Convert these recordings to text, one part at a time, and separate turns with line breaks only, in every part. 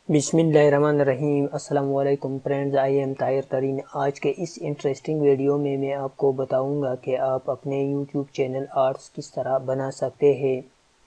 بسم اللہ الرحمن الرحیم۔ السلام علیکم فرینڈز، آئی ایم طاہر ترین۔ آج کے اس انٹرسٹنگ ویڈیو میں آپ کو بتاؤں گا کہ آپ اپنے یوٹیوب چینل آرٹس کس طرح بنا سکتے ہیں،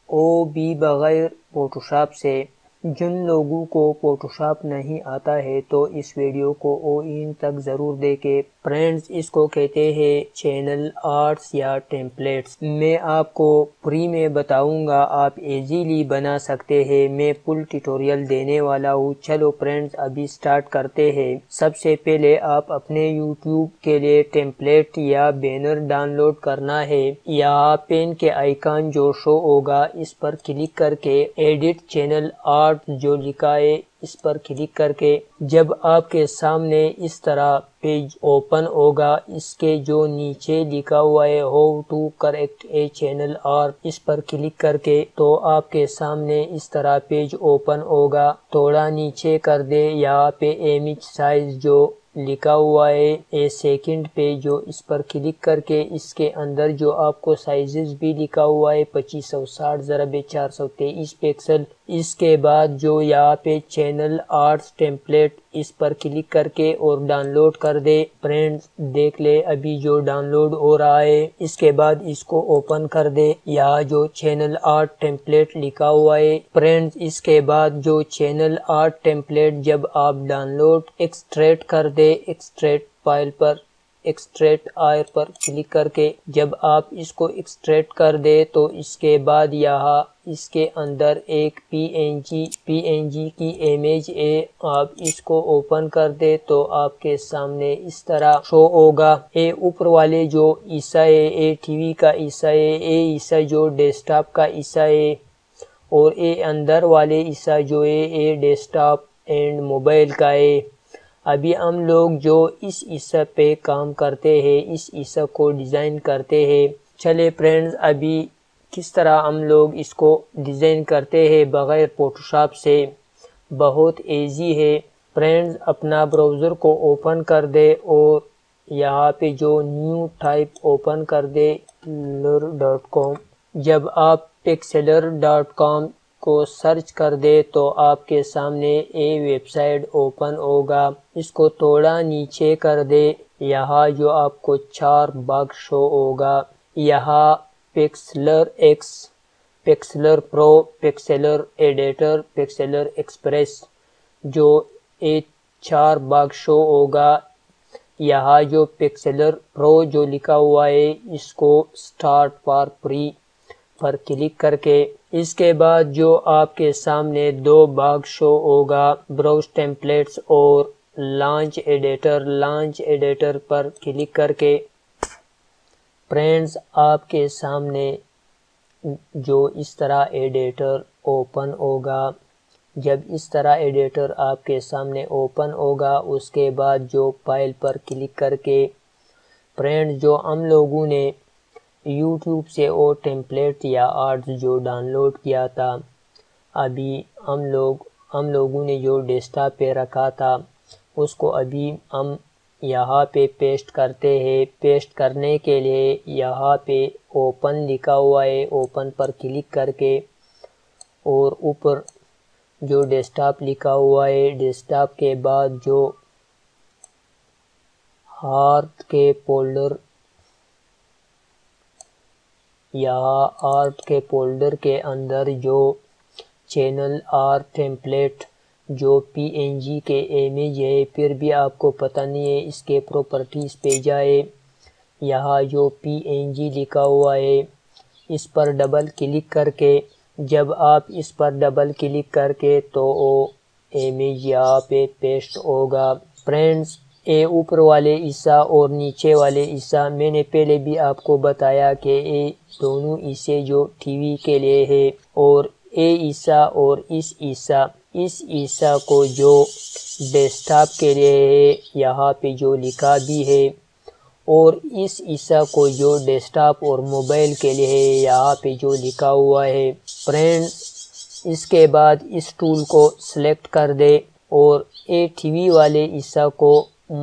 وہ بھی بغیر فوٹوشاپ سے۔ جن لوگوں کو فوٹوشاپ نہیں آتا ہے تو اس ویڈیو کو این تک ضرور دیکھیں۔ فرینڈز، اس کو کہتے ہیں چینل آرٹس یا ٹیمپلیٹس۔ میں آپ کو فری میں بتاؤں گا، آپ ایزیلی بنا سکتے ہیں۔ میں فل ٹیوٹوریل دینے والا ہوں۔ چلو فرینڈز، ابھی سٹارٹ کرتے ہیں۔ سب سے پہلے آپ اپنے یوٹیوب کے لیے ٹیمپلیٹ یا بینر ڈاؤن لوڈ کرنا ہے۔ یہاں پین کے آئیکن جو شو ہوگا اس پر کلک کر کے ایڈٹ چینل آرٹ جو لکھا ہے اس پر کلک کر کے جب آپ کے سامنے اس طرح پیج اوپن ہوگا، اس کے جو نیچے لکھا ہوا ہے how to correct a channel art, اس پر کلک کر کے تو آپ کے سامنے اس طرح پیج اوپن ہوگا۔ تھوڑا نیچے کر دے، یہاں پہ امیج سائز جو لکھا ہوا ہے اے سیکنڈ پہ، جو اس پر کلک کر کے اس کے اندر جو آپ کو سائزز بھی لکھا ہوا ہے 2560x423 پکسل۔ اس کے بعد جو یہاں پہ چینل آرٹس ٹیمپلیٹ، اس پر کلک کر کے اور ڈاؤن لوڈ کر دے۔ فرینڈز دیکھ لے ابھی جو ڈاؤن لوڈ ہو رہا ہے۔ اس کے بعد اس کو اوپن کر دے، یہاں جو چینل آرٹ ٹیمپلیٹ لکھا ہوا ہے۔ فرینڈز اس کے بعد جو چینل آرٹ ٹیمپلیٹ جب آپ ڈاؤن لوڈ ایکسٹریکٹ کر دے، ایکسٹریکٹ فائل پر ایکسٹریکٹ آئر پر کلک کر کے جب آپ اس کو ایکسٹریکٹ کر دے تو اس کے بعد یہاں اس کے اندر ایک پی این جی کی امیج ہے۔ آپ اس کو اوپن کر دے تو آپ کے سامنے اس طرح شو ہوگا۔ یہ اوپر والے جو حصہ ہے یہ ٹی وی کا حصہ ہے، یہ حصہ جو ڈیسک ٹاپ کا حصہ ہے، اور یہ اندر والے حصہ جو ہے یہ ڈیسک ٹاپ اینڈ موبائل کا ہے۔ ابھی ہم لوگ جو اس حصہ پہ کام کرتے ہیں، اس حصہ کو ڈیزائن کرتے ہیں۔ چلے فرینڈز، ابھی کس طرح ہم لوگ اس کو ڈیزائن کرتے ہیں بغیر فوٹوشاپ سے، بہت ایزی ہے۔ فرینڈز اپنا براؤزر کو اوپن کر دے اور یہاں پہ جو نیو ٹائپ اوپن کر دے pixlr.com۔ جب آپ pixlr.com کو سرچ کر دے تو آپ کے سامنے یہ ویب سائٹ اوپن ہوگا۔ اس کو تھوڑا نیچے کر دے، یہاں جو آپ کو 4 باکس شو ہوگا، یہاں پکسلر ایکس، پکسلر پرو، پکسلر ایڈیٹر، پکسلر ایکسپریس، جو یہ 4 باکس شو ہوگا۔ یہاں جو پکسلر پرو جو لکھا ہوا ہے اس کو start for free per click کر کے اس کے بعد جو آپ کے سامنے 2 باکس شو ہوگا، براؤز ٹیمپلیٹس اور لانچ ایڈیٹر۔ لانچ ایڈیٹر پر کلک کر کے فرینڈز آپ کے سامنے جو اس طرح ایڈیٹر اوپن ہوگا۔ جب اس طرح ایڈیٹر آپ کے سامنے اوپن ہوگا، اس کے بعد جو فائل پر کلک کر کے فرینڈز جو ہم لوگوں نے یوٹیوب سے وہ ٹیمپلیٹ یا آرٹس جو ڈاؤن لوڈ کیا تھا، ابھی ہم لوگوں نے جو ڈیسکٹاپ پہ رکھا تھا اس کو ابھی ہم یہاں پہ پیسٹ کرتے ہیں۔ پیسٹ کرنے کے لیے یہاں پہ اوپن لکھا ہوا ہے، اوپن پر کلک کر کے اور اوپر جو ڈیسکٹاپ لکھا ہوا ہے، ڈیسکٹاپ کے بعد جو آرٹ کے فولڈر، یہاں آرٹ کے فولڈر کے اندر جو چینل آرٹ ٹیمپلیٹ جو پی این جی کے امیج ہے، پھر بھی آپ کو پتہ نہیں ہے، اس کے پراپرٹیز پہ جائے، یہاں جو پی این جی لکھا ہوا ہے اس پر ڈبل کلک کر کے جب آپ اس پر ڈبل کلک کر کے تو وہ امیج یہاں پہ پیسٹ ہوگا۔ فرینڈز یہ اوپر والے حصہ اور نیچے والے حصہ میں نے پہلے بھی آپ کو بتایا کہ یہ دونوں حصے جو ٹی وی کے لیے ہے، اور یہ حصہ اور اس حصہ کو جو ڈیسک ٹاپ کے لیے ہے، یہاں پہ جو لکھا بھی ہے، اور اس حصہ کو جو ڈیسک ٹاپ اور موبائل کے لیے ہے، یہاں پہ جو لکھا ہوا ہے۔ فرینڈز اس کے بعد اس ٹول کو سلیکٹ کر دے اور اے ٹی وی والے حصہ کو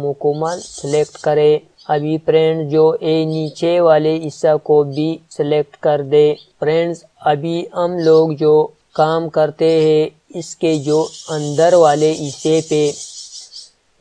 مکمل سلیکٹ کرے۔ ابھی فرینڈ جو اے نیچے والے حصہ کو بھی سلیکٹ کر دے۔ فرینڈز ابھی ہم لوگ جو کام کرتے ہیں اس کے جو اندر والے حصے پہ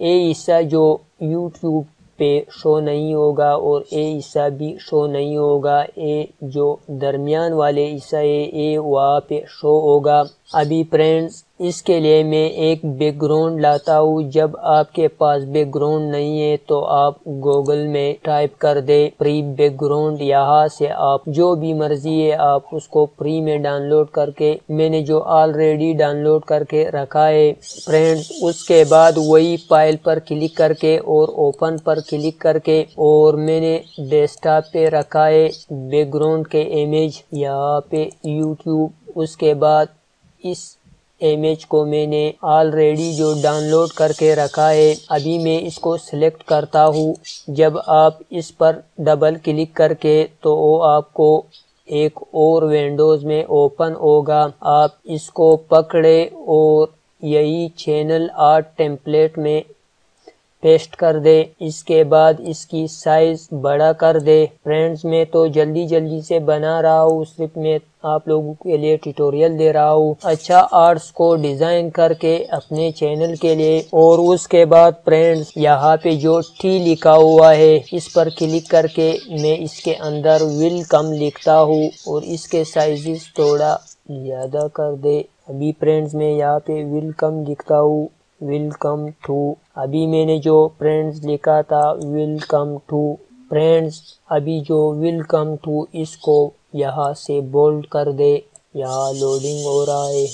یہ حصہ جو یوٹیوب پہ شو نہیں ہوگا اور یہ حصہ بھی شو نہیں ہوگا، یہ جو درمیان والے حصہ ہے یہ وہاں پہ شو ہوگا۔ ابھی فرینڈز اس کے لیے میں ایک بیک گراؤنڈ لاتا ہوں۔ جب آپ کے پاس بیک گراؤنڈ نہیں ہے تو آپ گوگل میں ٹائپ کر دے فری بیک گراؤنڈ، یہاں سے آپ جو بھی مرضی ہے آپ اس کو فری میں ڈاؤن لوڈ کر کے، میں نے جو آلریڈی ڈاؤن لوڈ کر کے رکھا ہے فرینڈز، اس کے بعد وہی فائل پر کلک کر کے اور اوپن پر کلک کر کے، اور میں نے ڈیسک ٹاپ پہ رکھا ہے بیک گراؤنڈ کے امیج یہاں پہ یوٹیوب۔ اس کے بعد اس امیج کو میں نے آلریڈی جو ڈاؤن لوڈ کر کے رکھا ہے، ابھی میں اس کو سلیکٹ کرتا ہوں۔ جب آپ اس پر ڈبل کلک کر کے تو وہ آپ کو ایک اور ونڈوز میں اوپن ہوگا، آپ اس کو پکڑے اور یہی چینل آرٹ ٹیمپلیٹ میں پیسٹ کر دے۔ اس کے بعد اس کی سائز بڑا کر دے۔ فرینڈز میں تو جلدی سے بنا رہا ہوں، صرف میں آپ لوگوں کے لیے ٹیوٹوریل دے رہا ہوں۔ اچھا آرٹس کو ڈیزائن کر کے اپنے چینل کے لیے، اور اس کے بعد فرینڈز یہاں پہ جو ٹی لکھا ہوا ہے اس پر کلک کر کے میں اس کے اندر ویلکم لکھتا ہوں اور اس کے سائزز تھوڑا زیادہ کر دے۔ ابھی فرینڈز میں یہاں پہ ویلکم لکھتا ہوں، ویلکم ٹو۔ ابھی میں نے جو فرینڈز لکھا تھا ویلکم ٹو، فرینڈز ابھی جو ویلکم ٹو اس کو یہاں سے بولڈ کر دے، یہاں لوڈنگ ہو رہا ہے۔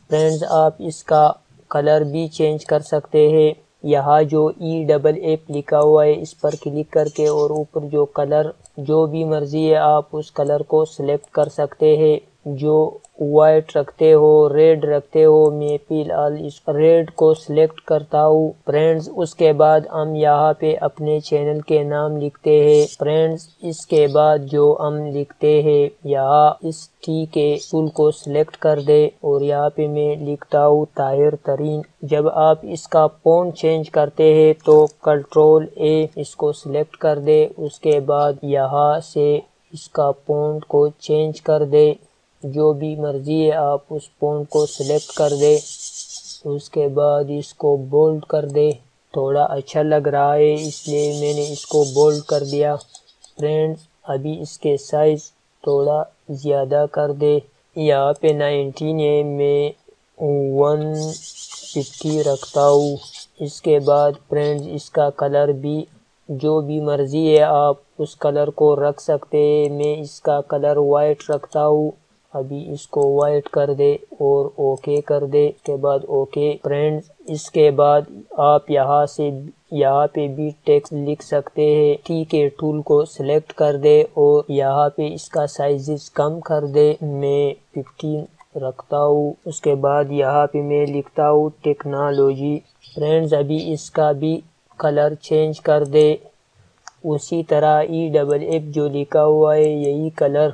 فرینڈز آپ اس کا کلر بھی چینج کر سکتے ہیں، یہاں جو EFF لکھا ہوا ہے اس پر کلک کر کے اور اوپر جو کلر جو بھی مرضی ہے آپ اس کلر کو سلیکٹ کر سکتے ہیں۔ جو وائٹ رکھتے ہو، ریڈ رکھتے ہو، میں فی الحال اس ریڈ کو سلیکٹ کرتا ہوں فرینڈز۔ اس کے بعد ہم یہاں پہ اپنے چینل کے نام لکھتے ہیں فرینڈز۔ اس کے بعد جو ہم لکھتے ہیں یہاں اس ٹی کے ٹول کو سلیکٹ کر دے اور یہاں پہ میں لکھتا ہوں طاہر ترین۔ جب آپ اس کا فونٹ چینج کرتے ہیں تو Ctrl+A اس کو سلیکٹ کر دے، اس کے بعد یہاں سے اس کا فونٹ کو چینج کر دے، جو بھی مرضی ہے آپ اس فونٹ کو سلیکٹ کر دے۔ اس کے بعد اس کو بولڈ کر دے، تھوڑا اچھا لگ رہا ہے اس لیے میں نے اس کو بولڈ کر دیا فرینڈز۔ ابھی اس کے سائز تھوڑا زیادہ کر دے، یہاں پہ 19 ہے، میں 150 رکھتا ہوں۔ اس کے بعد فرینڈز اس کا کلر بھی جو بھی مرضی ہے آپ اس کلر کو رکھ سکتے ہیں، میں اس کا کلر وائٹ رکھتا ہوں۔ ابھی اس کو وائٹ کر دے اور اوکے کر دے، اس کے بعد اوکے فرینڈز۔ اس کے بعد آپ یہاں پہ بھی ٹیکسٹ لکھ سکتے ہیں، ٹی کے ٹول کو سلیکٹ کر دے اور یہاں پہ اس کا سائزز کم کر دے، میں 15 رکھتا ہوں۔ اس کے بعد یہاں پہ میں لکھتا ہوں ٹیکنالوجی فرینڈز۔ ابھی اس کا بھی کلر چینج کر دے، اسی طرح EFF جو لکھا ہوا ہے یہی کلر،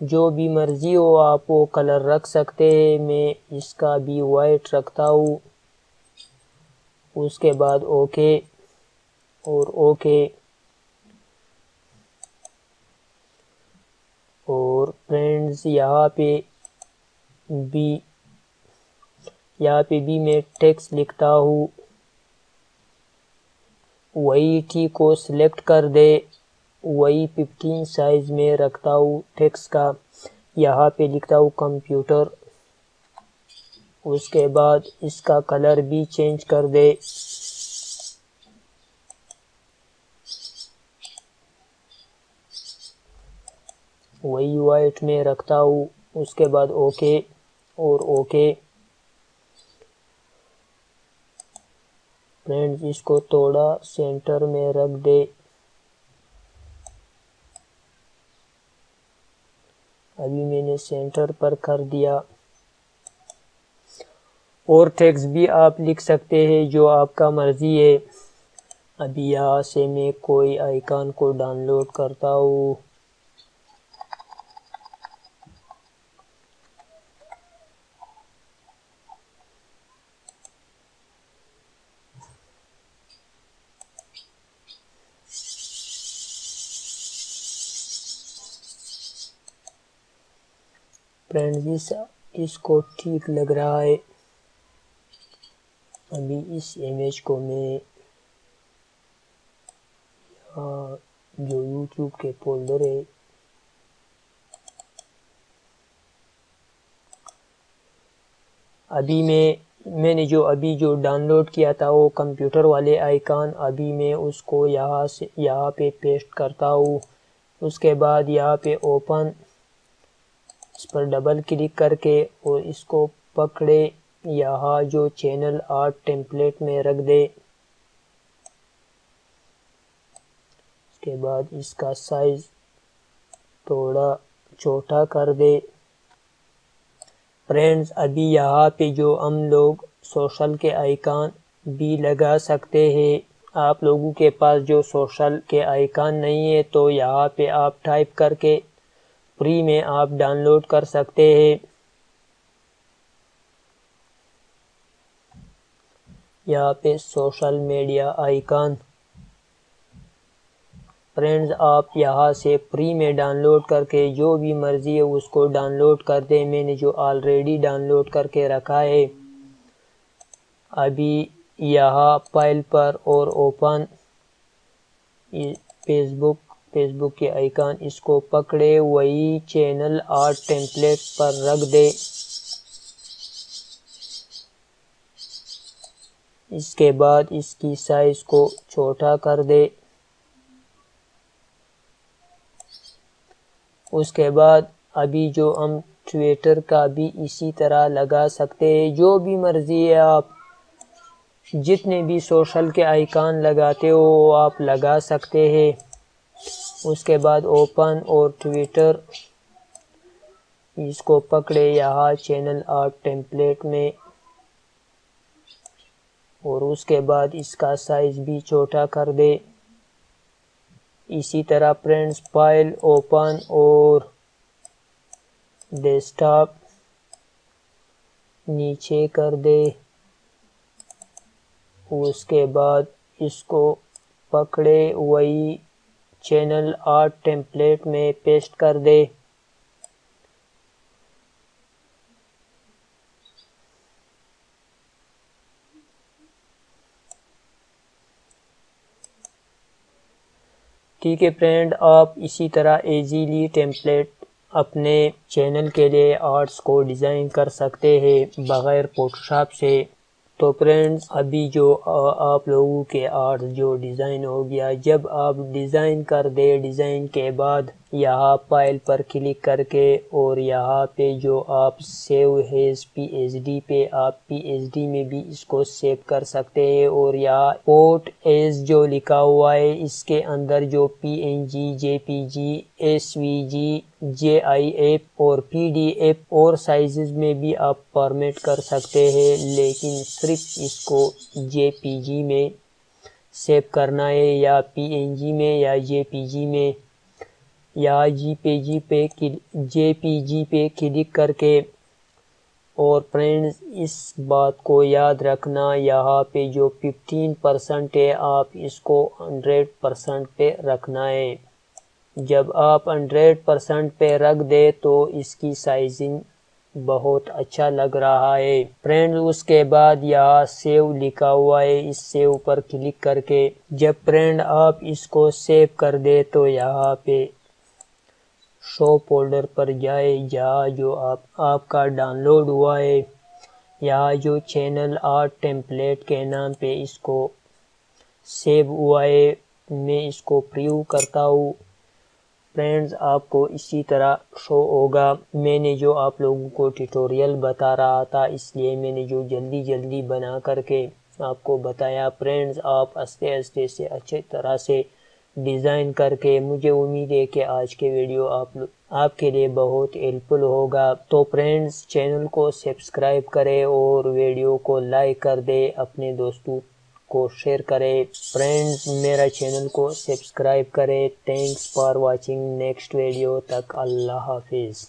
جو بھی مرضی ہو آپ وہ کلر رکھ سکتے ہیں، میں اس کا بھی وائٹ رکھتا ہوں۔ اس کے بعد اوکے اور اوکے، اور فرینڈز یہاں پہ بھی میں ٹیکسٹ لکھتا ہوں، وہی ٹی کو سلیکٹ کر دے، وہی 15 سائز میں رکھتا ہوں ٹیکسٹ کا، یہاں پہ لکھتا ہوں کمپیوٹر۔ اس کے بعد اس کا کلر بھی چینج کر دے، وہی وائٹ میں رکھتا ہوں۔ اس کے بعد اوکے اور اوکے فرینڈز، اس کو تھوڑا سینٹر میں رکھ دے۔ ابھی میں نے سینٹر پر کر دیا، اور ٹیکسٹ بھی آپ لکھ سکتے ہیں جو آپ کا مرضی ہے۔ ابھی یہاں سے میں کوئی آئیکن کو ڈاؤن لوڈ کرتا ہوں، فرینڈز اس کو ٹھیک لگ رہا ہے. ابھی اس امیج کو میں جو یوٹیوب کے فولڈر ہے ابھی میں نے جو ڈاؤن لوڈ کیا تھا وہ کمپیوٹر والے آئیکن، ابھی میں اس کو یہاں پہ پیسٹ کرتا ہوں. اس کے بعد یہاں پہ اوپن، اس پر ڈبل کلک کر کے اور اس کو پکڑے یہاں جو چینل آرٹ ٹیمپلیٹ میں رکھ دے. اس کے بعد اس کا سائز تھوڑا چھوٹا کر دے. فرینڈز ابھی یہاں پہ جو ہم لوگ سوشل کے آئیکن بھی لگا سکتے ہیں. آپ لوگوں کے پاس جو سوشل کے آئیکن نہیں ہے تو یہاں پہ آپ ٹائپ کر کے فری میں آپ ڈاؤن لوڈ کر سکتے ہیں. یہاں پہ سوشل میڈیا آئیکن، فرینڈز آپ یہاں سے فری میں ڈاؤن لوڈ کر کے جو بھی مرضی ہے اس کو ڈاؤن لوڈ کر دیں. میں نے جو آلریڈی ڈاؤن لوڈ کر کے رکھا ہے. ابھی یہاں فائل پر اور اوپن فیس بک کے آئیکن، اس کو پکڑے وہی چینل آرٹ ٹیمپلیٹ پر رکھ دے. اس کے بعد اس کی سائز کو چھوٹا کر دے. اس کے بعد ابھی جو ہم ٹویٹر کا بھی اسی طرح لگا سکتے ہیں. جو بھی مرضی ہے آپ جتنے بھی سوشل کے آئیکن لگاتے ہو وہ آپ لگا سکتے ہیں. اس کے بعد اوپن اور ٹویٹر، اس کو پکڑے یہاں چینل آرٹ ٹیمپلیٹ میں اور اس کے بعد اس کا سائز بھی چھوٹا کر دے. اسی طرح فرینڈز فائل، اوپن اور ڈیسک ٹاپ نیچے کر دے. اس کے بعد اس کو پکڑے وہی چینل آرٹ ٹیمپلیٹ میں پیسٹ کر دے. ٹھیک ہے فرینڈ، آپ اسی طرح ایزیلی ٹیمپلیٹ اپنے چینل کے لیے آرٹس کو ڈیزائن کر سکتے ہیں بغیر فوٹوشاپ سے. تو فرینڈز ابھی جو آپ لوگوں کے آرٹ جو ڈیزائن ہو گیا، جب آپ ڈیزائن کر دے، ڈیزائن کے بعد یہاں فائل پر کلک کر کے اور یہاں پہ جو آپ سیو ایز PSD پہ آپ PSD میں بھی اس کو سیو کر سکتے ہیں. اور یہاں پورٹ ایز جو لکھا ہوا ہے اس کے اندر جو PNG، JPG، SVG، GIF اور PDF اور سائزز میں بھی آپ فارمیٹ کر سکتے ہیں، لیکن صرف اس کو JPG میں سیو کرنا ہے یا PNG میں یا JPG میں یا JPG پہ کلک کر کے. اور فرینڈز اس بات کو یاد رکھنا، یہاں پہ جو 15% ہے آپ اس کو 100% پہ رکھنا ہے. جب آپ 100% پہ رکھ دے تو اس کی سائزنگ بہت اچھا لگ رہا ہے. فرینڈ اس کے بعد یہاں سیو لکھا ہوا ہے، اس سیو پر کلک کر کے جب فرینڈ آپ اس کو سیو کر دے تو یہاں پہ شو فولڈر پر جائے جہاں جو آپ کا ڈاؤن لوڈ ہوا ہے. یہاں جو چینل آرٹ ٹیمپلیٹ کے نام پہ اس کو سیو ہوا ہے، میں اس کو پریو کرتا ہوں. فرینڈز آپ کو اسی طرح شو ہوگا. میں نے جو آپ لوگوں کو ٹیوٹوریل بتا رہا تھا اس لیے میں نے جو جلدی بنا کر کے آپ کو بتایا. فرینڈز آپ آہستہ سے اچھی طرح سے ڈیزائن کر کے، مجھے امید ہے کہ آج کے ویڈیو آپ کے لیے بہت ہیلپ فل ہوگا. تو فرینڈز چینل کو سبسکرائب کرے اور ویڈیو کو لائک کر دے، اپنے دوستوں کو شیئر کرے. فرینڈز میرا چینل کو سبسکرائب کرے. Thanks for watching. Next video تک اللہ حافظ.